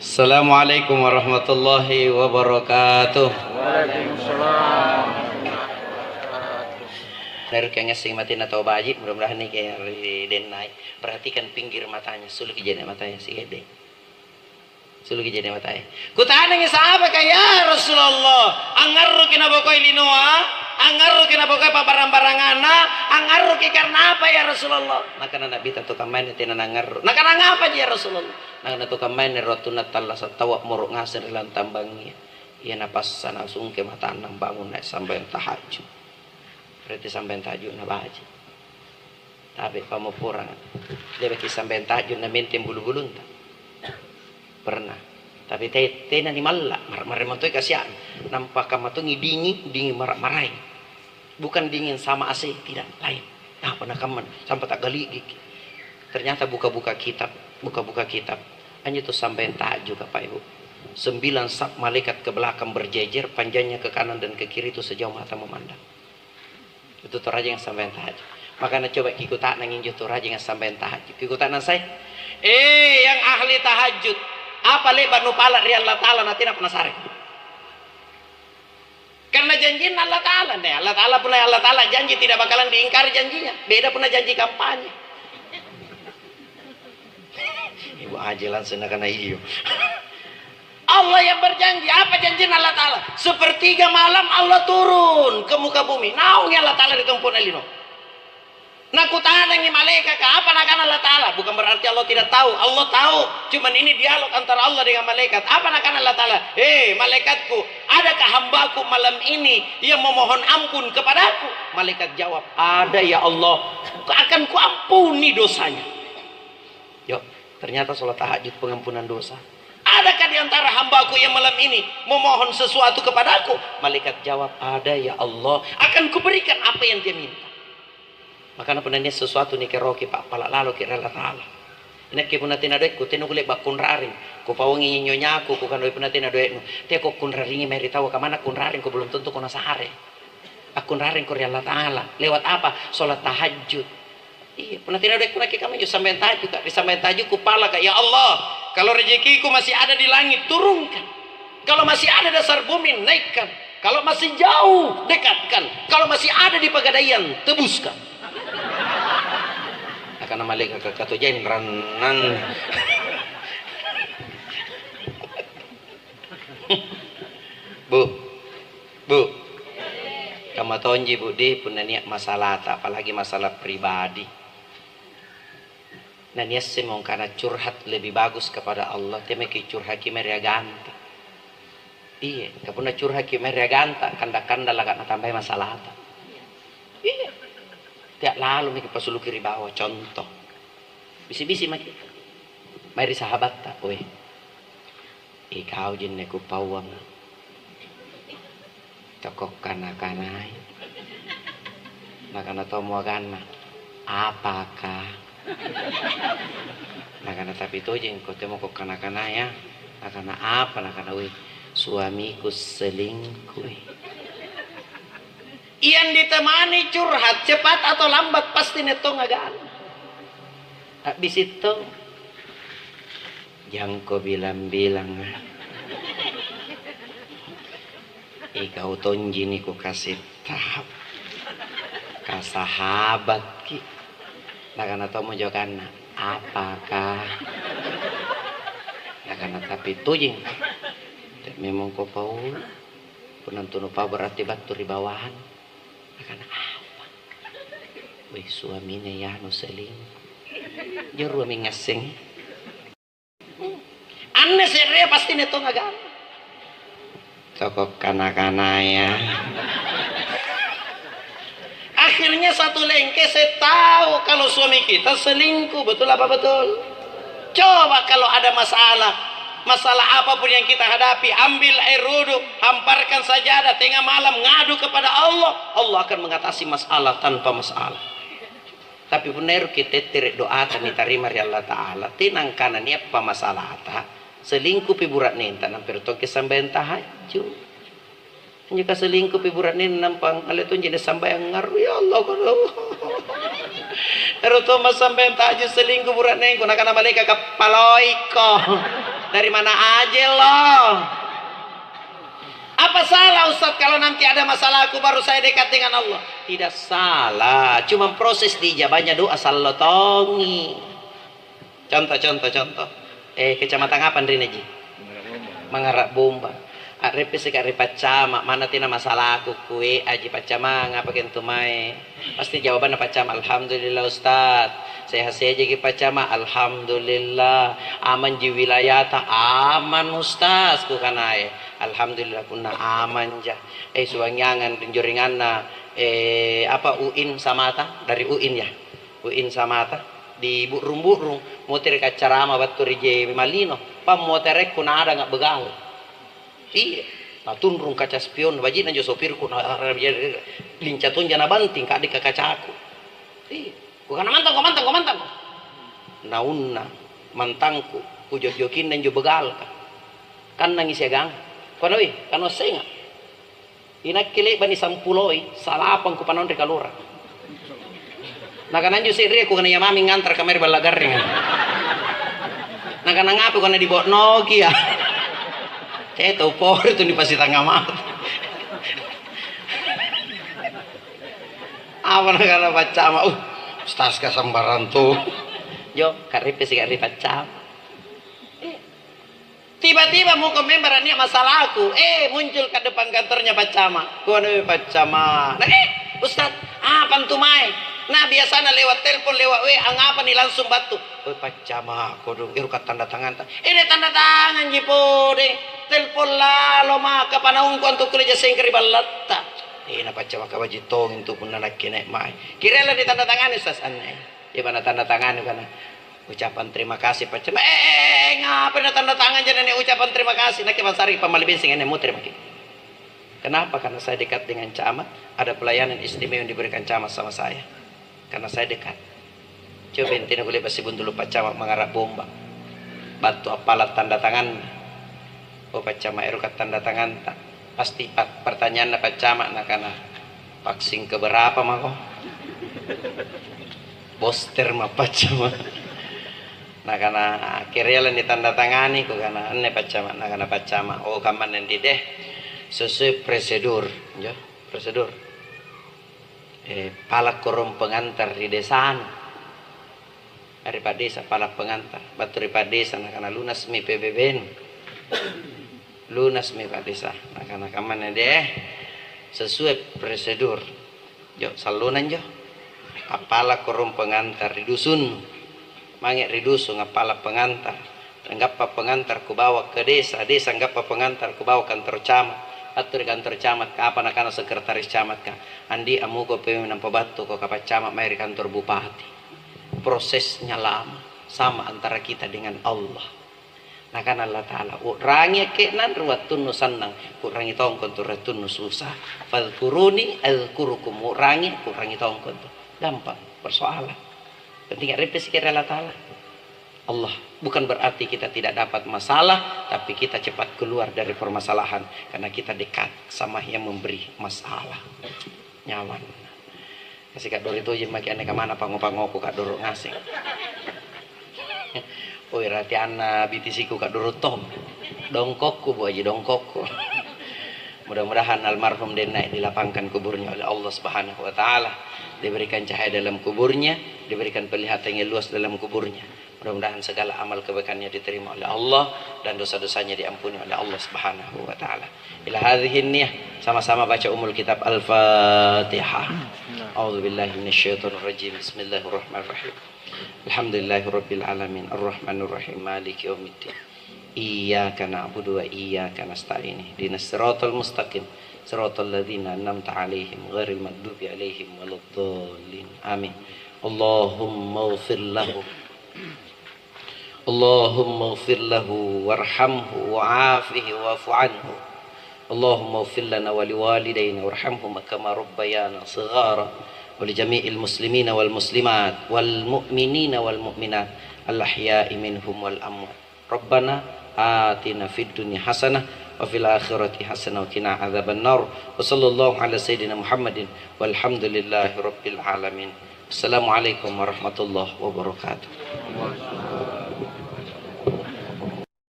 Assalamualaikum warahmatullahi wabarakatuh. Waalaikumsalam. Dari kayaknya sing mati atau baji, mudah-mudahan nih kayak den naik. Perhatikan pinggir matanya, sulit kejadian matanya si gede. Sulit kejadian matanya. Kutanya ngi sahabat kayak Rasulullah, angaru kina bokoy linoa, angaru kina bokoy pabarang-barangana, angaru ki karena apa ya Rasulullah? Maka Nabi tentu kamain tina nangaru. Nah karena apa ya Rasulullah? Nah tentu kamain rotuna talla satawa muruk ngasir lan tambangnya. Iya napas sana sungke mata nang bangun naik sampai tahajud. Berarti sampai tahajud na baca. Tapi kamu kurang. Dia bagi sampai tahajud na mentem bulu-bulun tak. Pernah. Tapi teh na ni malak marah-marah mantoi kasihan. Nampak kamu tu dingin marah-marahin. Bukan dingin sama AC, tidak lain. Nah, pernah kamu sampai tak gali gigi. Ternyata buka-buka kitab. Hanya itu sampai tahajud Bapak Ibu. 9 saf malaikat ke belakang berjejer, panjangnya ke kanan dan ke kiri itu sejauh mata memandang. Itu toraja yang sampai tahajud. Makanya coba kikutan nangin juh toraja yang sampai tahajud. Kikutan saya. Yang ahli tahajud. Apa lebar nu pala ri Allah Ta'ala nanti nak penasaran. Karena janji Allah Ta'ala nih. Allah Ta'ala pun Allah Ta'ala janji tidak bakalan diingkari janjinya. Beda pun janji kampanye. Ibu aja langsung karena iyo. Allah yang berjanji, apa janji Allah Ta'ala? Sepertiga malam Allah turun ke muka bumi. Naung Allah Ta'ala ditumpun elino. Nah kutanangi malaikat apa nakan Allah Ta'ala? Bukan berarti Allah tidak tahu. Allah tahu. Cuman ini dialog antara Allah dengan malaikat. Apa nakan Allah Ta'ala? Malaikatku, adakah hambaku malam ini yang memohon ampun kepadaku? Malaikat jawab, ada ya Allah. Akan kuampuni dosanya. Yuk, ternyata sholat tahajud pengampunan dosa. Adakah di antara hambaku yang malam ini memohon sesuatu kepadaku? Malaikat jawab, ada ya Allah. Akan kuberikan apa yang dia minta. Makanya pun sesuatu nih keroki pak palak lalu kira Allah Ta'ala. Ini kipun natin adoek ku tenu kulek bakun raring. Ku pawangi nyonyaku ku kanoi pun natin adoek nu. Dia kok kun raringi meri tahu kemana kun raring ku belum tentu kuna sehari. Akun raring ku Allah Ta'ala. Lewat apa? Sholat tahajud. Iya, pun natin adoek ku naki kami juga sampai tahajud kak. Di sampai tahajud ku pala kak. Ya Allah, kalau rezekiku masih ada di langit turunkan. Kalau masih ada dasar bumi naikkan. Kalau masih jauh dekatkan. Kalau masih ada di pegadaian tebuskan. Karena malaikat kata jain ranan. Bu, kamu tonji budi pun niat masalah tak, apalagi masalah pribadi. Nah niat semong karena curhat lebih bagus kepada Allah. Temeki curhat kimeria ganta. Iya, kapuna curhat kimeria ganta, kanda-kanda lagat tambah masalah tak. Iya. Tiap lalu nih pas lu kiri bawah contoh bisi-bisi maki mari sahabat tak weh ikau jenne ku pawang cokok kana-kanai nakana tomo gana apakah nakana tapi itu jeng kau temu kok kana-kana ya nakana apa nakana weh suamiku selingkuh. Yang ditemani curhat cepat atau lambat pasti neto ngagaan. Habis itu yang kau bilang-bilang kau tonji nih ku kasih tahap kasahabat ki nah karena tau mau jokan apakah nah karena tapi tujing memang kau paul penonton lupa berarti batu di bawahan karena apa? Wih suaminya ya nu selingkuh. Juru mingasing. Aneh seria pasti neto ngagan. Cokok kana-kana ya. Akhirnya satu lengke saya tahu kalau suami kita selingkuh, betul apa betul? Coba kalau ada masalah apapun yang kita hadapi, ambil air wudhu, hamparkan sajadah tengah malam, ngadu kepada Allah. Allah akan mengatasi masalah tanpa masalah. Tapi benar kita tidak doa dan diterima dari Allah Ta'ala. Tenang kanan ni apa masalah tak? Selingkuh piburat ni tak nampir toke sampai tahajud. Jika selingkuh piburat ni nampang ale tu jadi sampai ngaru ya Allah kalau. Pero to mas sampai tahajud selingkuh burat ni kuna kana malaikat kapaloi ko. Dari mana aja loh? Apa salah Ustaz kalau nanti ada masalah aku baru saya dekat dengan Allah? Tidak salah, cuma proses diijabahnya doa salotongi. Contoh. Kecamatan apa Rina Ji? Mangarak Bomba. Arepe sekali pacama, mana tina masalah aku kue aji pacama ngapa kentu mai? Pasti jawaban pacama, alhamdulillah Ustaz. Saya saja ki pacama, alhamdulillah. Aman ji wilayata, aman Ustaz ku kanai. Alhamdulillah kuna aman ja. Suwangangan penjuringanna apa UIN Samata dari UIN ya. UIN Samata di burung-burung motor kacarama batu rije malino. Pam motorek kuna ada nggak begal. Iya, nah tunrung kaca spion bajina jo sopirku na lincatun jana banting kak di kaca aku. Iya, bukan mantang. Naunna mantangku ku jojokin dan jo begal kan nangis ya gang. Kono wi, kano senga. Ina kile bani sampuloi salapang ku panon kalura. Nah kanan jo sire ku kana yamami ngantar kamera balagarring. Nah kana ngapu kana di bot Nokia. Saya tahu por itu di pasti tangga mata. Apa negara pacama? Ustaz kasambaran tuh. Yo, karip sih karip pacama. Tiba-tiba mau ke member ini masalah aku. Muncul ke depan kantornya pacama. Gua nih pacama. Nah, Ustaz, apa tuh mai? Nah biasanya lewat telepon lewat apa nih langsung batu. Pacama kodong iru tanda tangan. Ini tanda tangan jipo deh. Telepon lalo maka panahon ko untuk kerja sengkeri balatta. Ina pacama ka wajitong itu pun nanak kene mai. Kirela di tanda tangan Ustaz aneh. Ya mana tanda tangan kana. Ucapan terima kasih pacama. Ngapa na tanda tangan jangan ucapan terima kasih. Nak Mansari pamalibin sing ene muter maki. Kenapa? Karena saya dekat dengan camat. Ada pelayanan istimewa yang diberikan camat sama saya. Karena saya dekat. Coba intinya boleh basi dulu pacamat mengarah bomba. Batu apalat tanda tangan. Pacama erukat tanda tangan tak. Pasti pertanyaan pacama nak karena vaksin keberapa mako? Poster mah pacama. Nah karena akhirnya lain ditanda tangani ku karena ane pacama. Nah karena pacama. Kaman nanti deh sesuai prosedur, ya prosedur. Palak korum pengantar di desa daripada desa palak pengantar batu daripada desa karena lunas mi PBBN lunas mi pak desa karena kaman deh sesuai prosedur jo salunan jo apala korum pengantar di dusun mangek di dusun apala pengantar anggap pengantar ku bawa ke desa anggap pengantar ku bawa kantor camat atau di kantor camat ka apa nakana sekretaris camat ka andi amu ko pemimpin pabatu ko kapat camat mai di kantor bupati prosesnya lama sama antara kita dengan Allah nah kan Allah Ta'ala urangi kenan ruwatun nusannang urangi tongkon turatun nususah fadkuruni alkurukum urangi tongkon gampang persoalan penting repesi kira Allah Ta'ala Allah bukan berarti kita tidak dapat masalah tapi kita cepat keluar dari permasalahan karena kita dekat sama yang memberi masalah nyaman kasih kak Dor itu aja makin aneh kemana pangoku kak Dor ngasih rati anak bitisiku kak Dor tom dongkokku bu aja dongkokku mudah-mudahan almarhum Denai dilapangkan kuburnya oleh Allah Subhanahu Wa Taala diberikan cahaya dalam kuburnya diberikan penglihatan yang luas dalam kuburnya mudah-mudahan segala amal kebaikannya diterima oleh Allah dan dosa-dosanya diampuni oleh Allah Subhanahu wa taala. Ila hadhihi niyyah sama-sama baca umul kitab Al-Fatihah. A'udzubillahi minasyaitonir rajim. Bismillahirrahmanirrahim. Alhamdulillahirabbil alamin arrahmanir rahim maliki yaumiddin. Iyyaka na'budu wa iyyaka nasta'in. Ihdinas siratal mustaqim. Siratal ladzina an'amta 'alaihim ghairil maghdubi 'alaihim waladdallin. Amin. Allahumma ighfir lahu Allahumma ighfir lahu warhamhu wa'afihi wa'fu anhu Allahumma ighfir lana wa liwalidayna warhamhuma kama rabbayana shighara wa li jami'il muslimina wal muslimat wal mu'minina wal mu'minat al ahya'i minhum wal amwat Rabbana atina fid dunya hasanah wa fil akhirati hasanah wa qina adzabannar wa sallallahu ala sayyidina Muhammadin walhamdulillahi rabbil alamin. Assalamualaikum warahmatullahi wabarakatuh.